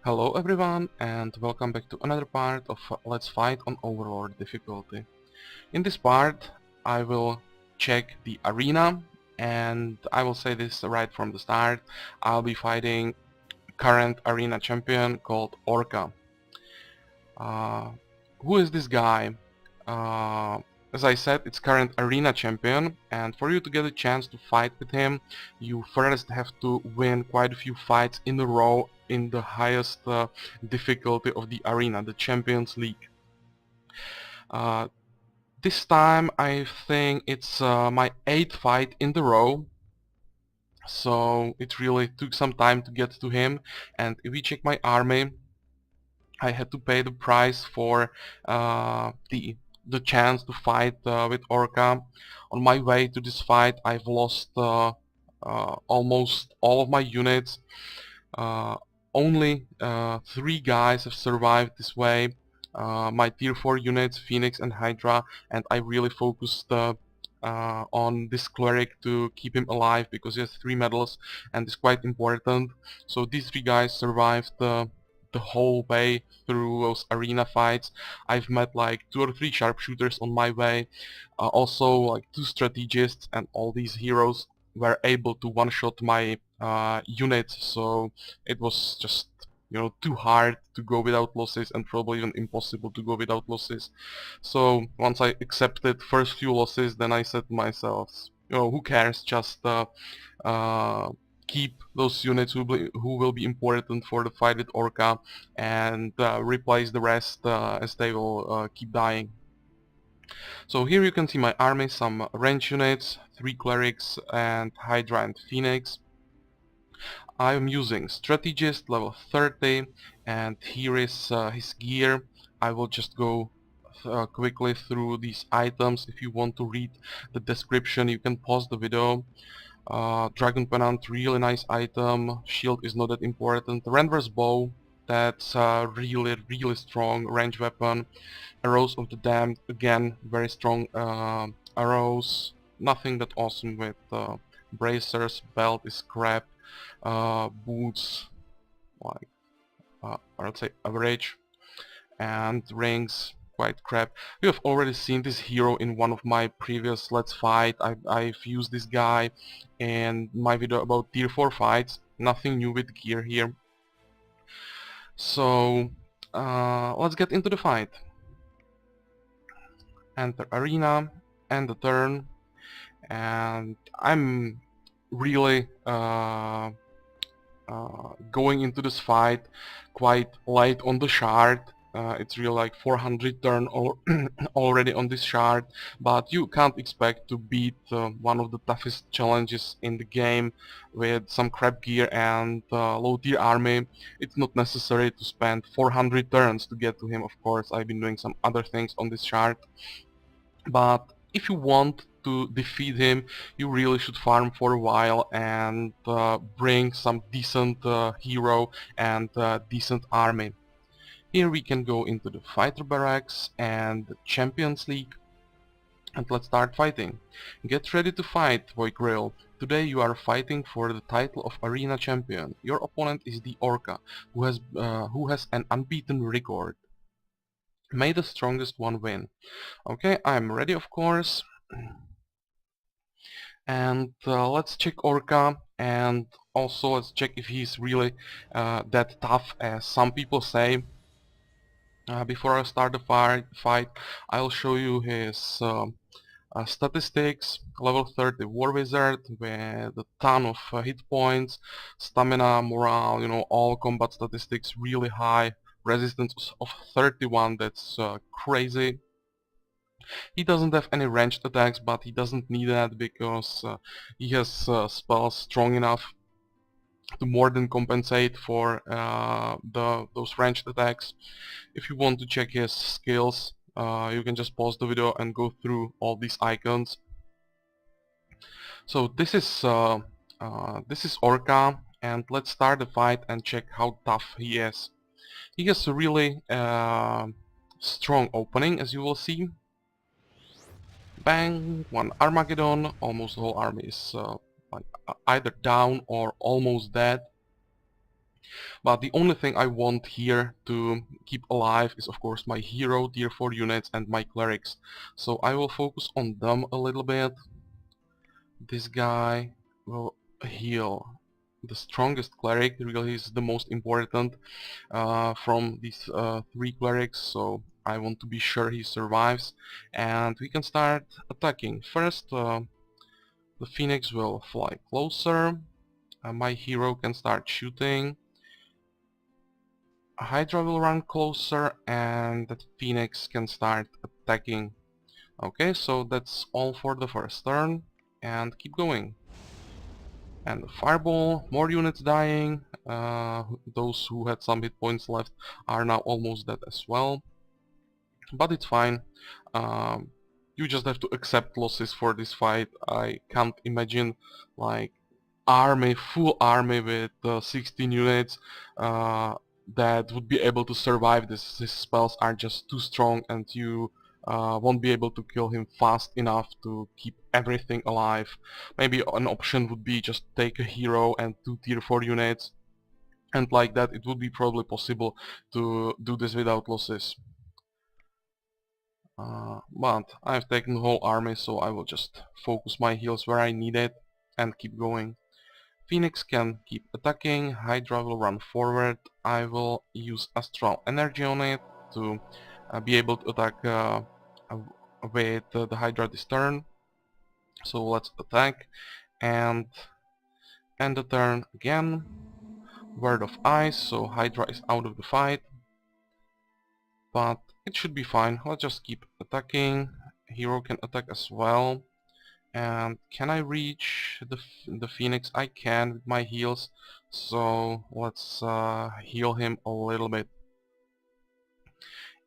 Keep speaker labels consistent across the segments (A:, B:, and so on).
A: Hello everyone and welcome back to another part of Let's Fight on Overlord difficulty. In this part I will check the arena, and I will say this right from the start. I'll be fighting current arena champion called Orca. Uh, who is this guy? Uh, as I said, it's current arena champion, and for you to get a chance to fight with him, you first have to win quite a few fights in a row in the highest difficulty of the arena, the Champions League. Uh, this time I think it's my 8th fight in the row, so it really took some time to get to him. And if we check my army, I had to pay the price for the chance to fight with Orca. On my way to this fight, I've lost almost all of my units. Uh, only 3 guys have survived this way. My tier 4 units, Phoenix and Hydra, and I really focused on this cleric to keep him alive because he has 3 medals and is quite important. So these 3 guys survived the whole way through those arena fights. I've met like 2 or 3 sharpshooters on my way, also like 2 strategists, and all these heroes were able to one-shot my units, so it was just, too hard to go without losses, and probably even impossible to go without losses. So once I accepted first few losses, then I said to myself, who cares, just uh, keep those units who will be important for the fight with Orca, and replace the rest as they will keep dying. So here you can see my army, some range units, 3 clerics and Hydra and Phoenix. I am using strategist level 30, and here is his gear. I will just go quickly through these items. If you want to read the description, you can pause the video. Dragon Pennant, really nice item. Shield is not that important. Renverse Bow, that's really strong range weapon. Arrows of the Damned, again very strong arrows. Nothing that awesome with bracers. Belt is crap. Boots, like I'd say average, and rings, quite crap. You have already seen this hero in one of my previous Let's Fight. I've used this guy in my video about tier 4 fights. Nothing new with gear here. So let's get into the fight. Enter arena, end the turn, and I'm really going into this fight quite light on the shard. It's really like 400 turn or already on this shard, but you can't expect to beat one of the toughest challenges in the game with some crap gear and low tier army. It's not necessary to spend 400 turns to get to him, of course. I've been doing some other things on this shard, but if you want to defeat him, you really should farm for a while and bring some decent hero and decent army. Here we can go into the fighter barracks and the Champions League, and let's start fighting. Get ready to fight, Voigrill. Today you are fighting for the title of Arena Champion. Your opponent is the Orca, who has an unbeaten record. May the strongest one win. Okay, I'm ready, of course. And let's check Orca, and also let's check if he's really that tough as some people say. Before I start the fight, I'll show you his statistics. Level 30 War Wizard with a ton of hit points, stamina, morale, all combat statistics really high. Resistance of 31, that's crazy. He doesn't have any ranged attacks, but he doesn't need that because he has spells strong enough to more than compensate for those ranged attacks. If you want to check his skills, you can just pause the video and go through all these icons. So this is Orca, and let's start the fight and check how tough he is. He has a really strong opening, as you will see. Bang! One Armageddon. Almost the whole army is like either down or almost dead. But the only thing I want here to keep alive is of course my hero, tier 4 units and my clerics. So I will focus on them a little bit. This guy will heal the strongest cleric, really is the most important from these 3 clerics, so I want to be sure he survives. And we can start attacking. First, the Phoenix will fly closer, my hero can start shooting, Hydra will run closer, and the Phoenix can start attacking. Okay, so that's all for the first turn, and keep going. And the Fireball, more units dying, those who had some hit points left are now almost dead as well. But it's fine, you just have to accept losses for this fight. I can't imagine like full army with 16 units that would be able to survive this. His spells are just too strong and you won't be able to kill him fast enough to keep everything alive. Maybe an option would be just take a hero and 2 tier 4 units, and like that it would be probably possible to do this without losses. But I've taken the whole army, so I will just focus my heals where I need it and keep going. Phoenix can keep attacking, Hydra will run forward, I will use Astral Energy on it to be able to attack with the Hydra this turn. So let's attack and end the turn again. Word of Ice, so Hydra is out of the fight. But it should be fine, let's just keep attacking. Hero can attack as well. And can I reach the Phoenix? I can with my heals, so let's heal him a little bit.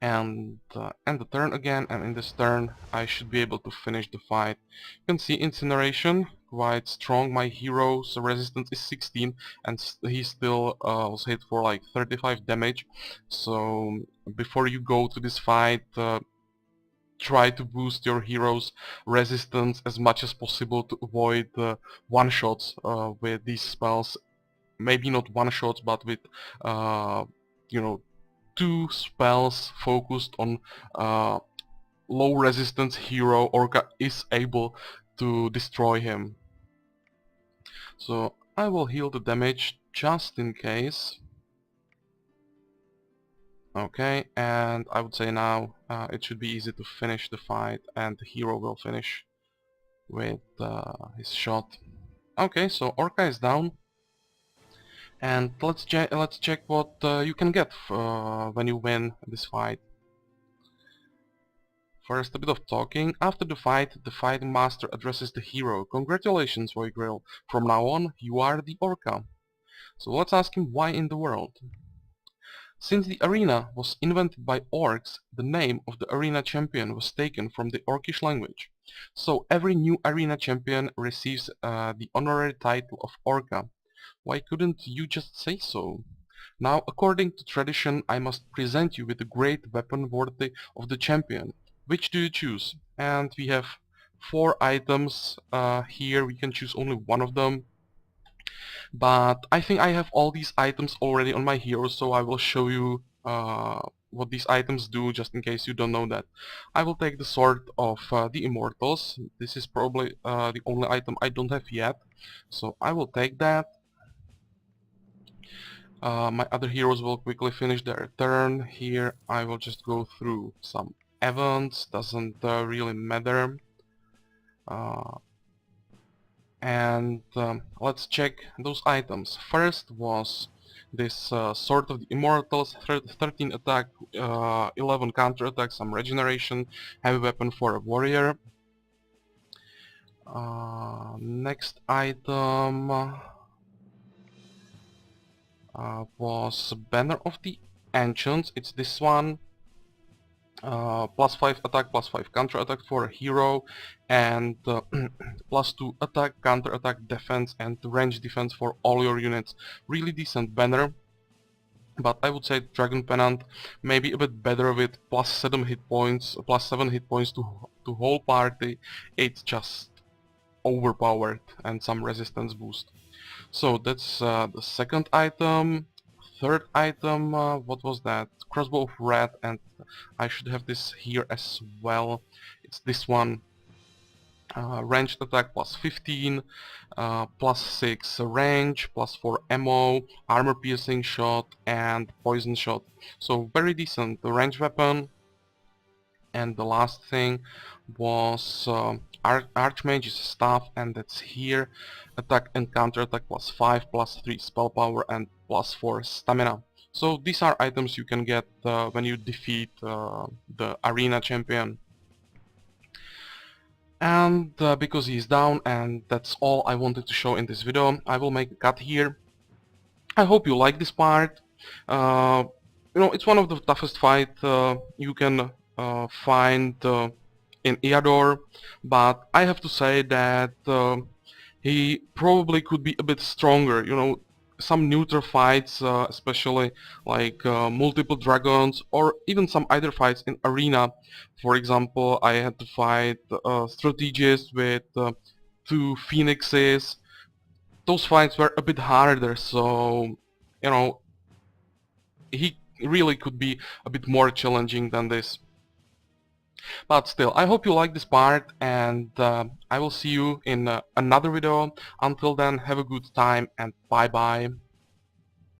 A: And end the turn again, and in this turn I should be able to finish the fight. You can see Incineration, quite strong. My hero's resistance is 16 and he still was hit for like 35 damage. So before you go to this fight, try to boost your hero's resistance as much as possible to avoid one-shots with these spells. Maybe not one-shots, but with you know, 2 spells focused on low resistance hero, Orca is able to destroy him. So I will heal the damage just in case. Okay, and I would say now it should be easy to finish the fight, and the hero will finish with his shot. Okay, so Orca is down, and let's check what you can get when you win this fight. First, a bit of talking. After the fighting master addresses the hero. Congratulations, Voigrill. From now on, you are the Orca. So let's ask him why in the world. Since the arena was invented by orcs, the name of the arena champion was taken from the Orcish language. So every new arena champion receives the honorary title of Orca. Why couldn't you just say so? Now, according to tradition, I must present you with a great weapon worthy of the champion. Which do you choose? And we have 4 items here, we can choose only one of them. But I think I have all these items already on my hero, so I will show you what these items do, just in case you don't know that. I will take the Sword of the Immortals. This is probably the only item I don't have yet, so I will take that. My other heroes will quickly finish their turn. Here I will just go through some events, doesn't really matter. And let's check those items. First was this Sword of the Immortals, 13 attack, 11 counter attack, some regeneration, heavy weapon for a warrior. Next item was Banner of the Ancients. It's this one. Plus 5 attack, plus 5 counter attack for a hero, and plus 2 attack, counter attack, defense, and range defense for all your units. Really decent banner, but I would say Dragon Pennant maybe a bit better with plus 7 hit points, to whole party. It's just overpowered, and some resistance boost. So that's the second item. third item, what was that? Crossbow of red, and I should have this here as well. It's this one. Ranged attack plus 15, plus 6 range, plus 4 ammo, armor piercing shot, and poison shot. So very decent. The range weapon. And the last thing was Archmage's staff, and that's here. Attack and counter attack plus 5, plus 3 spell power, and plus 4 stamina. So these are items you can get when you defeat the arena champion. And because he's down, and that's all I wanted to show in this video, I will make a cut here. I hope you like this part. You know, it's one of the toughest fights you can find in Eador, but I have to say that he probably could be a bit stronger. You know, some neutral fights, especially like multiple dragons, or even some other fights in arena. For example, I had to fight strategists with 2 phoenixes. Those fights were a bit harder, so you know, he really could be a bit more challenging than this. But still, I hope you like this part, and I will see you in another video. Until then, have a good time and bye bye.